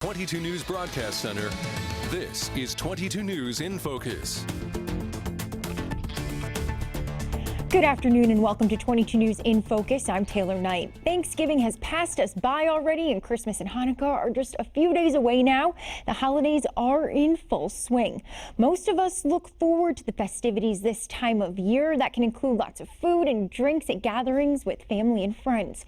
22 News Broadcast Center, this is 22 News in Focus. Good afternoon and welcome to 22 News in Focus. I'm Taylor Knight. Thanksgiving has passed us by already and Christmas and Hanukkah are just a few days away now. The holidays are in full swing. Most of us look forward to the festivities this time of year. That can include lots of food and drinks at gatherings with family and friends.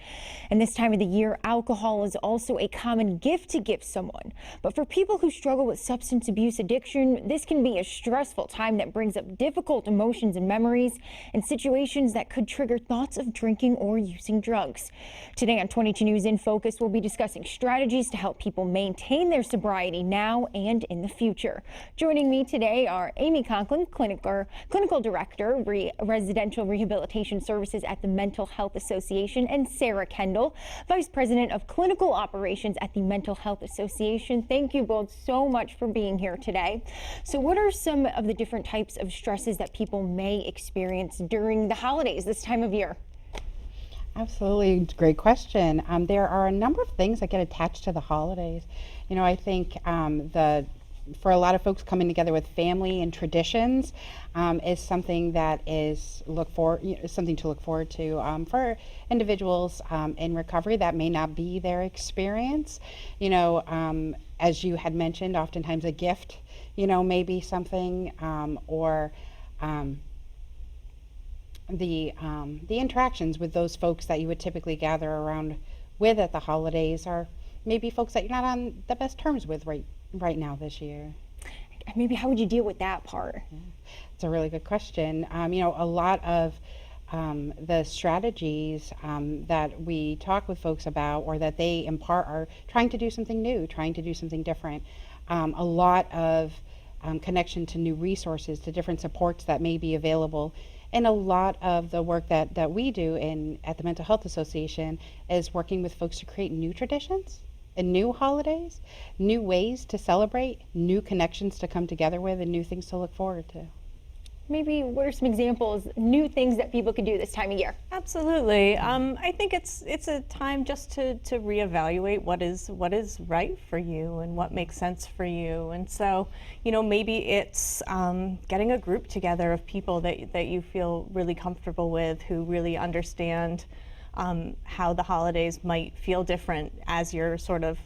And this time of the year, alcohol is also a common gift to give someone. But for people who struggle with substance abuse addiction, this can be a stressful time that brings up difficult emotions and memories and situations that could trigger thoughts of drinking or using drugs. Today on 22 News in Focus, we'll be discussing strategies to help people maintain their sobriety now and in the future. Joining me today are Amy Conklin, Clinical Director, Residential Rehabilitation Services at the Mental Health Association, and Sarah Kendall, Vice President of Clinical Operations at the Mental Health Association. Thank you both so much for being here today. So what are some of the different types of stresses that people may experience during the holidays this time of year? Absolutely, great question. There are a number of things that get attached to the holidays. You know, I think for a lot of folks, coming together with family and traditions is something that is something to look forward to. For individuals in recovery, that may not be their experience. You know, as you had mentioned, oftentimes a gift, you know, may be something, or the interactions with those folks that you would typically gather around with at the holidays are maybe folks that you're not on the best terms with right now this year. Maybe how would you deal with that part? Yeah, it's a really good question. You know, a lot of the strategies that we talk with folks about or that they impart are trying to do something new, trying to do something different. A lot of connection to new resources, to different supports that may be available. And a lot of the work that we do at the Mental Health Association is working with folks to create new traditions and new holidays, new ways to celebrate, new connections to come together with, and new things to look forward to. Maybe what are some examples, new things that people could do this time of year? Absolutely. I think it's a time just to reevaluate what is right for you and what makes sense for you. And so, you know, maybe it's getting a group together of people that you feel really comfortable with, who really understand how the holidays might feel different as you're sort of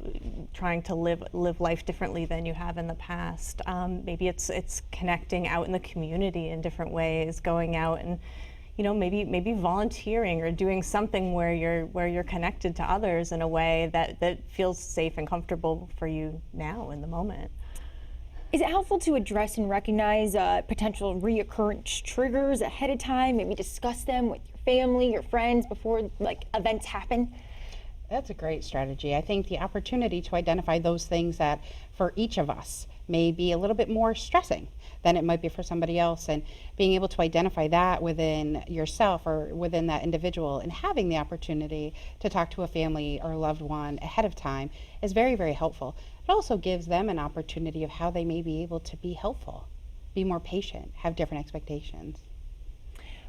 trying to live life differently than you have in the past. Maybe it's connecting out in the community in different ways, going out and, you know, maybe volunteering or doing something where you're connected to others in a way that feels safe and comfortable for you now in the moment. Is it helpful to address and recognize potential reoccurrence triggers ahead of time, maybe discuss them with your family, your friends before events happen? That's a great strategy. I think the opportunity to identify those things that for each of us may be a little bit more stressing than it might be for somebody else, and being able to identify that within yourself or within that individual and having the opportunity to talk to a family or loved one ahead of time is very, very helpful. It also gives them an opportunity of how they may be able to be helpful, be more patient, have different expectations.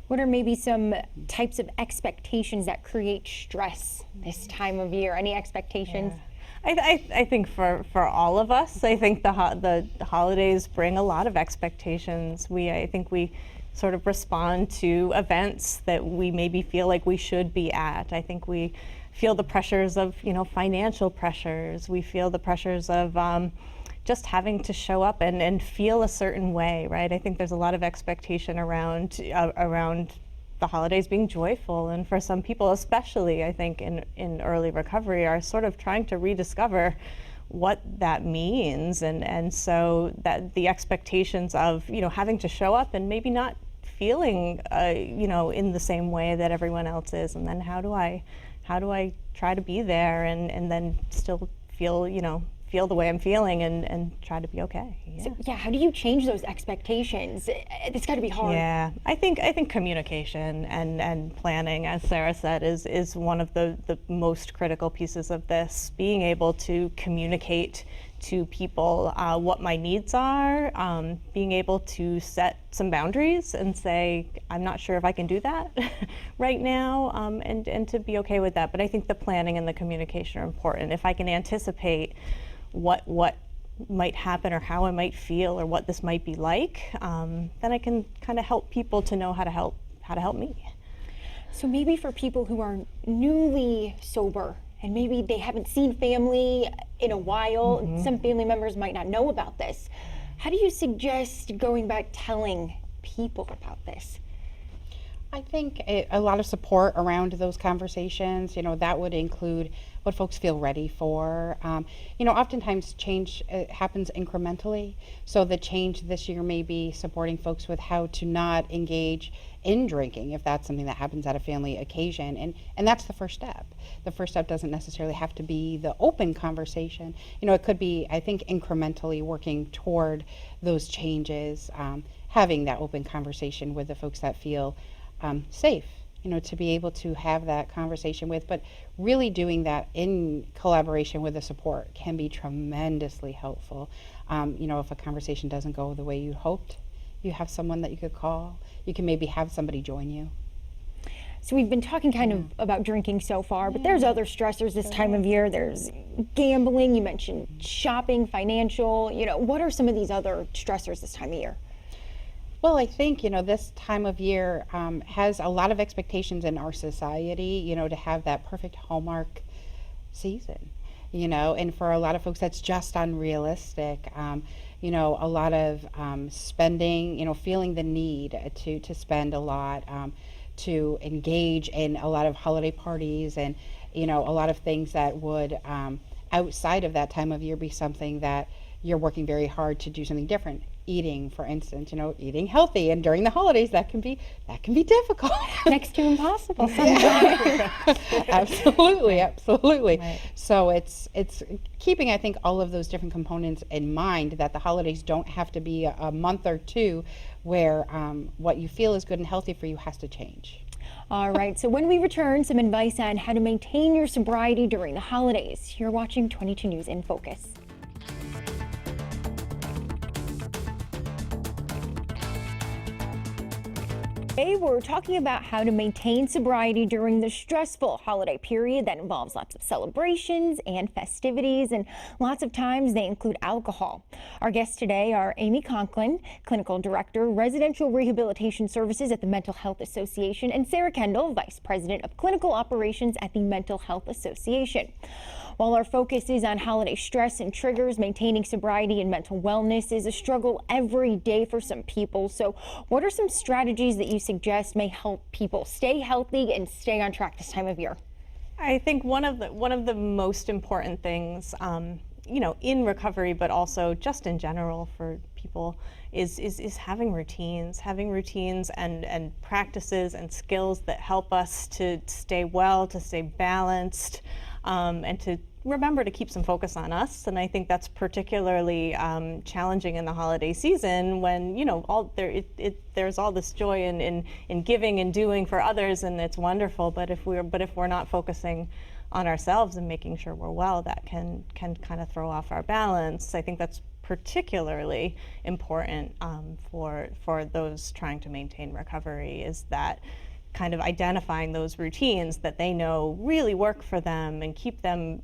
What are maybe some types of expectations that create stress this time of year? Any expectations? Yeah. I think for all of us, I think the holidays bring a lot of expectations. I think we sort of respond to events that we maybe feel like we should be at. I think we feel the pressures of, you know, financial pressures. We feel the pressures of just having to show up and feel a certain way, right? I think there's a lot of expectation around the holidays being joyful, and for some people, especially I think in early recovery, are sort of trying to rediscover what that means, and so that the expectations of, you know, having to show up and maybe not feeling you know, in the same way that everyone else is, and then how do I try to be there and then still feel, you know, feel the way I'm feeling and try to be okay. Yeah. So, yeah, how do you change those expectations? It's got to be hard. Yeah, I think communication and planning, as Sarah said, is one of the most critical pieces of this. Being able to communicate to people what my needs are, being able to set some boundaries and say, I'm not sure if I can do that right now, and to be okay with that. But I think the planning and the communication are important. If I can anticipate what might happen or how I might feel or what this might be like, then I can kind of help people to know how to help me. So maybe for people who are newly sober and maybe they haven't seen family in a while, some family members might not know about this. How do you suggest going back telling people about this? I think a lot of support around those conversations, that would include what folks feel ready for. Oftentimes change happens incrementally. So the change this year may be supporting folks with how to not engage in drinking if that's something that happens at a family occasion. And that's the first step. The first step doesn't necessarily have to be the open conversation. It could be, I think, incrementally working toward those changes, having that open conversation with the folks that feel safe, to be able to have that conversation with, but really doing that in collaboration with the support can be tremendously helpful. If a conversation doesn't go the way you hoped, you have someone that you could call. You can maybe have somebody join you. So we've been talking kind of about drinking so far, but there's other stressors this time of year. There's gambling, you mentioned shopping, financial, what are some of these other stressors this time of year? Well, I think, this time of year has a lot of expectations in our society, to have that perfect Hallmark season, and for a lot of folks that's just unrealistic. A lot of spending, feeling the need to spend a lot, to engage in a lot of holiday parties and, a lot of things that would, outside of that time of year, be something that you're working very hard to do something different. Eating, for instance, eating healthy, and during the holidays that can be difficult. Next to impossible sometimes. Absolutely. Right. So it's keeping, I think, all of those different components in mind, that the holidays don't have to be a month or two where what you feel is good and healthy for you has to change. All right, so when we return, some advice on how to maintain your sobriety during the holidays. You're watching 22 News in Focus. Today we're talking about how to maintain sobriety during the stressful holiday period that involves lots of celebrations and festivities, and lots of times they include alcohol. Our guests today are Amy Conklin, Clinical Director, Residential Rehabilitation Services at the Mental Health Association, and Sarah Kendall, Vice President of Clinical Operations at the Mental Health Association. While our focus is on holiday stress and triggers, maintaining sobriety and mental wellness is a struggle every day for some people. So what are some strategies that you suggest may help people stay healthy and stay on track this time of year? I think one of the most important things, in recovery, but also just in general for people, is having routines and practices and skills that help us to stay well, to stay balanced, and to remember to keep some focus on us. And I think that's particularly challenging in the holiday season when, there's all this joy in giving and doing for others, and it's wonderful. But if we're not focusing on ourselves and making sure we're well, that can kind of throw off our balance. I think that's particularly important for those trying to maintain recovery, is that kind of identifying those routines that they know really work for them and keep them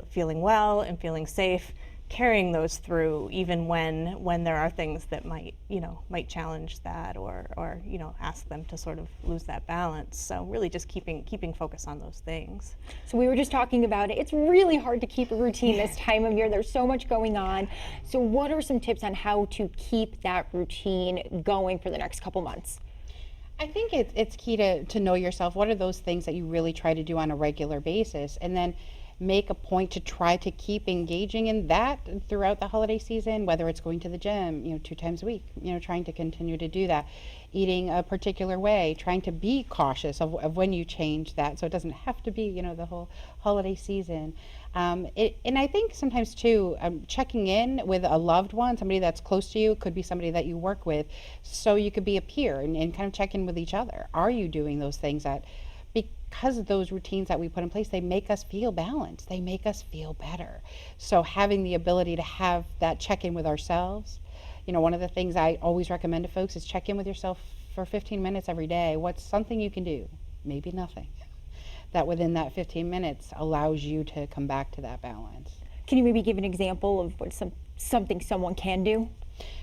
feeling well and feeling safe, carrying those through even when there are things that might challenge that or ask them to sort of lose that balance. So really just keeping focus on those things. So we were just talking about it. It's really hard to keep a routine this time of year. There's so much going on. So what are some tips on how to keep that routine going for the next couple months? I think it's key to know yourself. What are those things that you really try to do on a regular basis? And then make a point to try to keep engaging in that throughout the holiday season, whether it's going to the gym, 2 times a week, trying to continue to do that, eating a particular way, trying to be cautious of when you change that so it doesn't have to be, the whole holiday season. And I think sometimes too, checking in with a loved one, somebody that's close to you, could be somebody that you work with, so you could be a peer and kind of check in with each other. Are you doing those things that, because of those routines that we put in place, they make us feel balanced, they make us feel better. So having the ability to have that check in with ourselves, one of the things I always recommend to folks is check in with yourself for 15 minutes every day. What's something you can do? Maybe nothing. That within that 15 minutes allows you to come back to that balance. Can you maybe give an example of what something someone can do?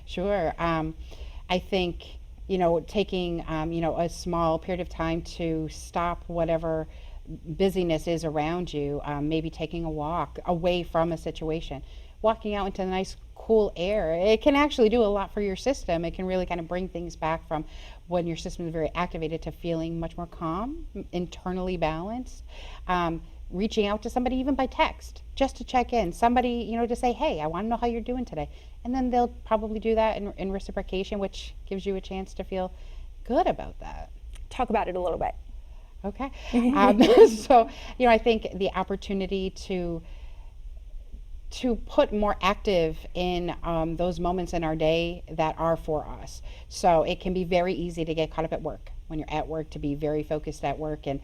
Sure. I think, taking, a small period of time to stop whatever busyness is around you, maybe taking a walk away from a situation, walking out into the nice cool air. It can actually do a lot for your system. It can really kind of bring things back from when your system is very activated to feeling much more calm, internally balanced. Reaching out to somebody even by text just to check in, somebody, to say, hey, I want to know how you're doing today. And then they'll probably do that in reciprocation, which gives you a chance to feel good about that. Talk about it a little bit. Okay. So, I think the opportunity to put more active in those moments in our day that are for us. So it can be very easy to get caught up at work when you're at work, to be very focused at work and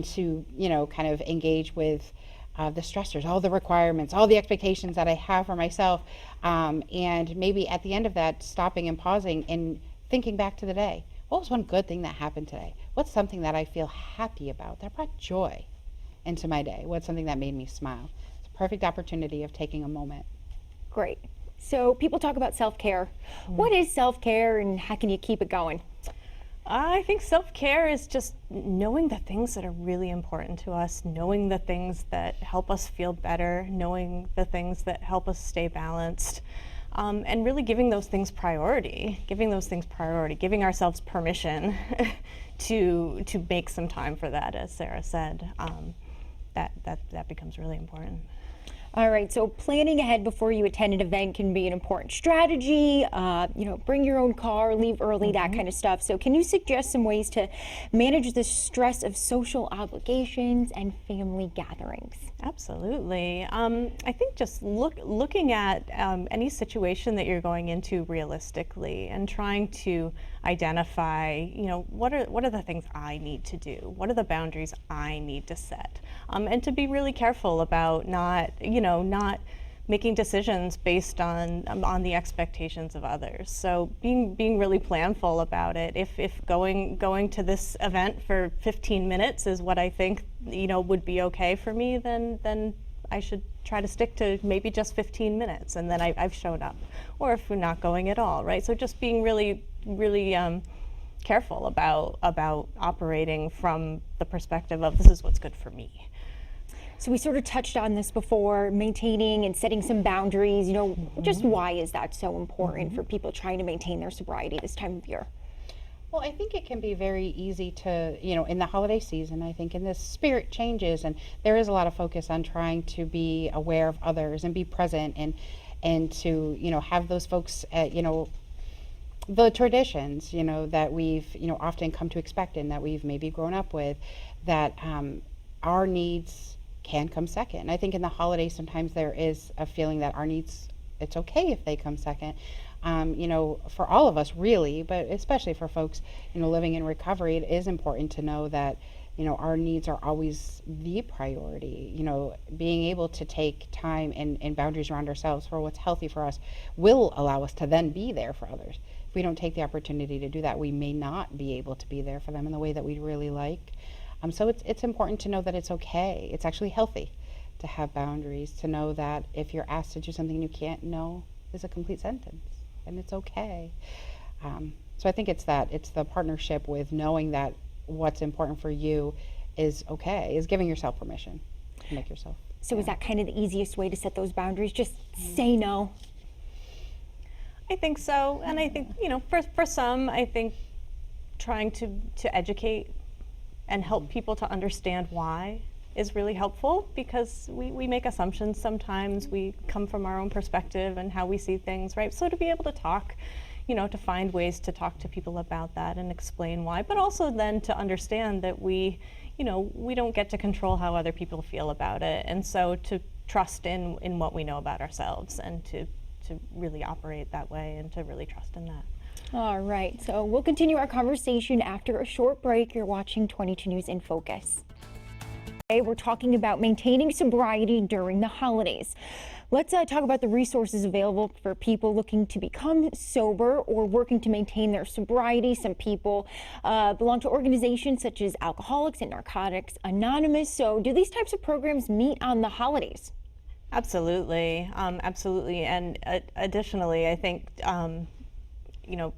to, kind of engage with the stressors, all the requirements, all the expectations that I have for myself. And maybe at the end of that, stopping and pausing and thinking back to the day. What was one good thing that happened today? What's something that I feel happy about, that brought joy into my day? What's something that made me smile? It's a perfect opportunity of taking a moment. Great. So people talk about self-care. What is self-care and how can you keep it going? I think self-care is just knowing the things that are really important to us, knowing the things that help us feel better, knowing the things that help us stay balanced, and really giving those things priority, giving ourselves permission to make some time for that, as Sarah said. That becomes really important. All right, so planning ahead before you attend an event can be an important strategy. Bring your own car, leave early, that kind of stuff. So can you suggest some ways to manage the stress of social obligations and family gatherings? Absolutely. I think just looking at any situation that you're going into realistically and trying to identify, what are the things I need to do? What are the boundaries I need to set? And to be really careful about not making decisions based on the expectations of others. So being really planful about it. If going to this event for 15 minutes is what I think would be okay for me, then I should try to stick to maybe just 15 minutes, and then I've shown up. Or if we're not going at all, right? So just being really careful about operating from the perspective of this is what's good for me. So we sort of touched on this before, maintaining and setting some boundaries, just why is that so important for people trying to maintain their sobriety this time of year? Well, I think it can be very easy to, in the holiday season, I think in this spirit changes, and there is a lot of focus on trying to be aware of others and be present and to, have those folks, the traditions, that we've, often come to expect and that we've maybe grown up with, that our needs can come second. I think in the holidays sometimes there is a feeling that our needs, it's okay if they come second. For all of us really, but especially for folks, living in recovery, it is important to know that, our needs are always the priority. Being able to take time and boundaries around ourselves for what's healthy for us will allow us to then be there for others. If we don't take the opportunity to do that, we may not be able to be there for them in the way that we'd really like. So it's important to know that it's okay. It's actually healthy to have boundaries, to know that if you're asked to do something you can't, no is a complete sentence, and it's okay. So I think it's the partnership with knowing that what's important for you is okay, is giving yourself permission to make yourself. So is that kind of the easiest way to set those boundaries? Just say no? I think so, and I think, for some, I think trying to educate and help people to understand why is really helpful, because we make assumptions sometimes. We come from our own perspective and how we see things, right? So to be able to talk, to find ways to talk to people about that and explain why, but also then to understand that we don't get to control how other people feel about it. And so to trust in what we know about ourselves and to really operate that way and to really trust in that. All right, so we'll continue our conversation after a short break. You're watching 22 News in Focus. Today we're talking about maintaining sobriety during the holidays. Let's talk about the resources available for people looking to become sober or working to maintain their sobriety. Some people belong to organizations such as Alcoholics and Narcotics Anonymous. So do these types of programs meet on the holidays? Absolutely, absolutely. And additionally, I think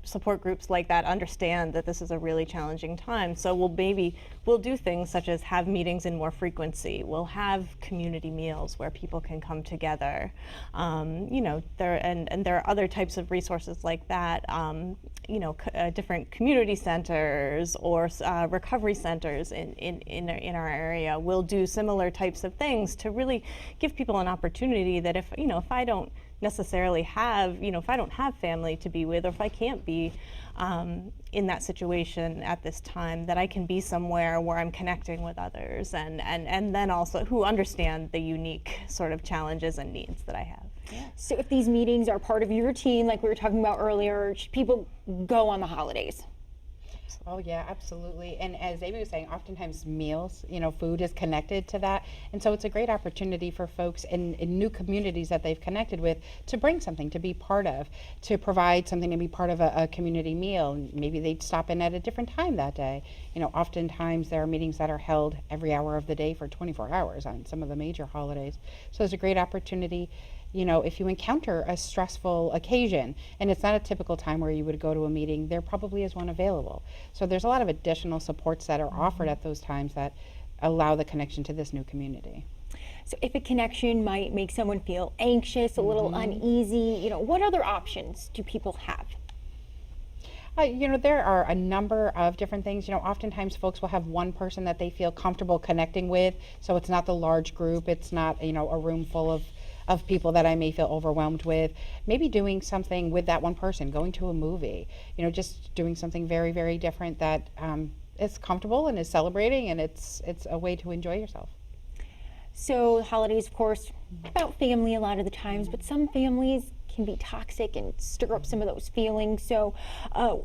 support groups like that understand that this is a really challenging time. So we'll do things such as have meetings in more frequency. We'll have community meals where people can come together. There are other types of resources like that. Different community centers or recovery centers in our area will do similar types of things to really give people an opportunity that if I don't necessarily have, if I don't have family to be with, or if I can't be in that situation at this time, that I can be somewhere where I'm connecting with others and then also who understand the unique sort of challenges and needs that I have. Yeah. So if these meetings are part of your routine, like we were talking about earlier, should people go on the holidays? Oh yeah, absolutely. And as Amy was saying, oftentimes meals, food is connected to that. And so it's a great opportunity for folks in new communities that they've connected with to bring something to be part of, to provide something to be part of a community meal. Maybe they'd stop in at a different time that day. Oftentimes there are meetings that are held every hour of the day for 24 hours on some of the major holidays. So it's a great opportunity. If you encounter a stressful occasion and it's not a typical time where you would go to a meeting, there probably is one available. So there's a lot of additional supports that are offered at those times that allow the connection to this new community. So if a connection might make someone feel anxious, a little uneasy, what other options do people have? There are a number of different things. Oftentimes folks will have one person that they feel comfortable connecting with. So it's not the large group. It's not, a room full of people that I may feel overwhelmed with. Maybe doing something with that one person, going to a movie, just doing something very, very different that is comfortable and is celebrating, and it's a way to enjoy yourself. So holidays, of course, about family a lot of the times, but some families can be toxic and stir up some of those feelings. So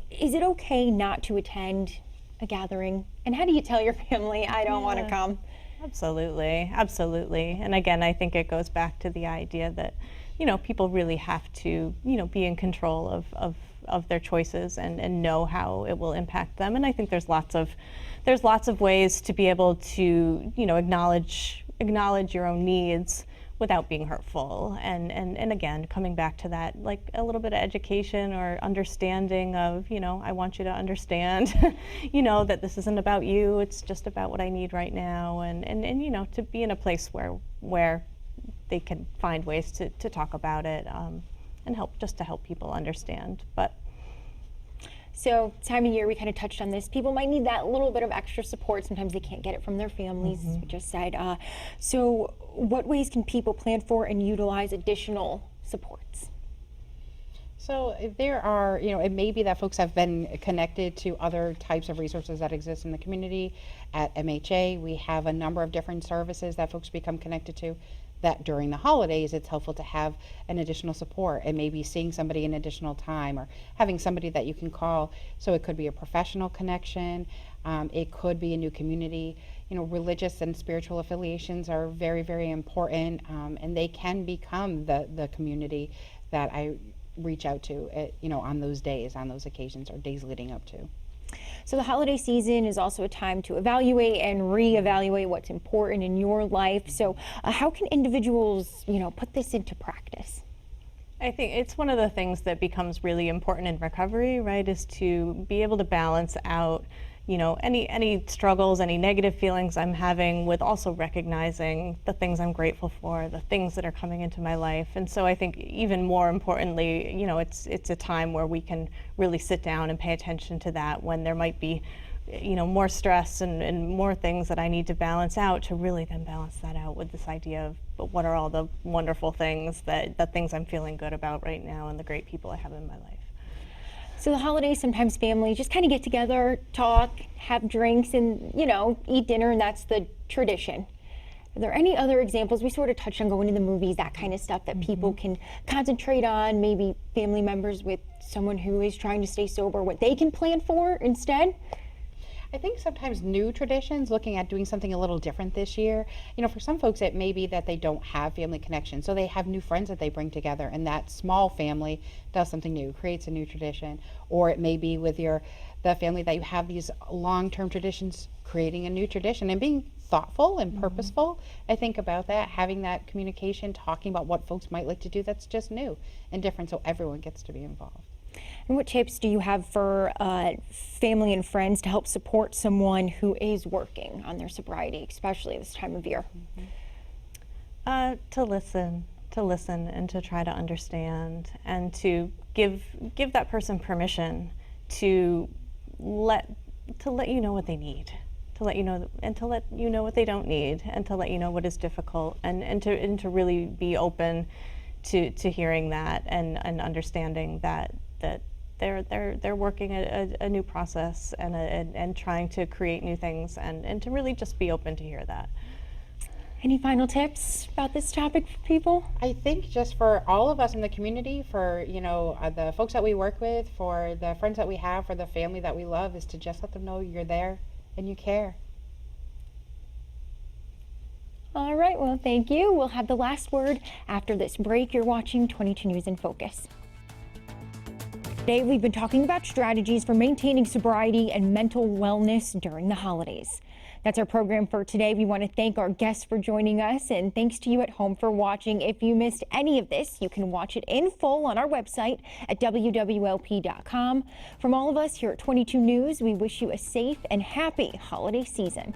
is it okay not to attend a gathering? And how do you tell your family, I don't want to come? Absolutely, absolutely. And again, I think it goes back to the idea that, people really have to, be in control of their choices and know how it will impact them. And I think there's lots of ways to be able to, acknowledge your own needs without being hurtful. And again, coming back to that, like a little bit of education or understanding of, I want you to understand, that this isn't about you, it's just about what I need right now. And to be in a place where they can find ways to talk about it and to help people understand. So time of year, we kind of touched on this. People might need that little bit of extra support. Sometimes they can't get it from their families, as we just said. So what ways can people plan for and utilize additional supports? So there are, it may be that folks have been connected to other types of resources that exist in the community. At MHA, we have a number of different services that folks become connected to, that during the holidays it's helpful to have an additional support, and maybe seeing somebody an additional time or having somebody that you can call. So it could be a professional connection, it could be a new community. Religious and spiritual affiliations are very, very important, and they can become the community that I reach out to on those days, on those occasions or days leading up to. So the holiday season is also a time to evaluate and reevaluate what's important in your life. So how can individuals, put this into practice? I think it's one of the things that becomes really important in recovery, right, is to be able to balance out any struggles, any negative feelings I'm having, with also recognizing the things I'm grateful for, the things that are coming into my life. And so I think even more importantly, it's a time where we can really sit down and pay attention to that when there might be, more stress and more things that I need to balance out, to really then balance that out with this idea of what are all the wonderful things, the things I'm feeling good about right now, and the great people I have in my life. So the holidays, sometimes families just kind of get together, talk, have drinks, and, eat dinner, and that's the tradition. Are there any other examples? We sort of touched on going to the movies, that kind of stuff that people can concentrate on, maybe family members with someone who is trying to stay sober, what they can plan for instead? I think sometimes new traditions, looking at doing something a little different this year. For some folks it may be that they don't have family connections, so they have new friends that they bring together, and that small family does something new, creates a new tradition. Or it may be with the family that you have these long-term traditions, creating a new tradition and being thoughtful and purposeful, I think, about that, having that communication, talking about what folks might like to do that's just new and different, so everyone gets to be involved. And what tips do you have for family and friends to help support someone who is working on their sobriety, especially this time of year? To listen and to try to understand, and to give that person permission to let you know what they need, to let you know what they don't need, and to let you know what is difficult, and to really be open to hearing that and understanding that they're working a new process and trying to create new things, and to really just be open to hear that. Any final tips about this topic for people? I think just for all of us in the community, for the folks that we work with, for the friends that we have, for the family that we love, is to just let them know you're there and you care. All right, well, thank you. We'll have the last word after this break. You're watching 22 News in Focus. Today, we've been talking about strategies for maintaining sobriety and mental wellness during the holidays. That's our program for today. We want to thank our guests for joining us, and thanks to you at home for watching. If you missed any of this, you can watch it in full on our website at WWLP.com. From all of us here at 22 News, we wish you a safe and happy holiday season.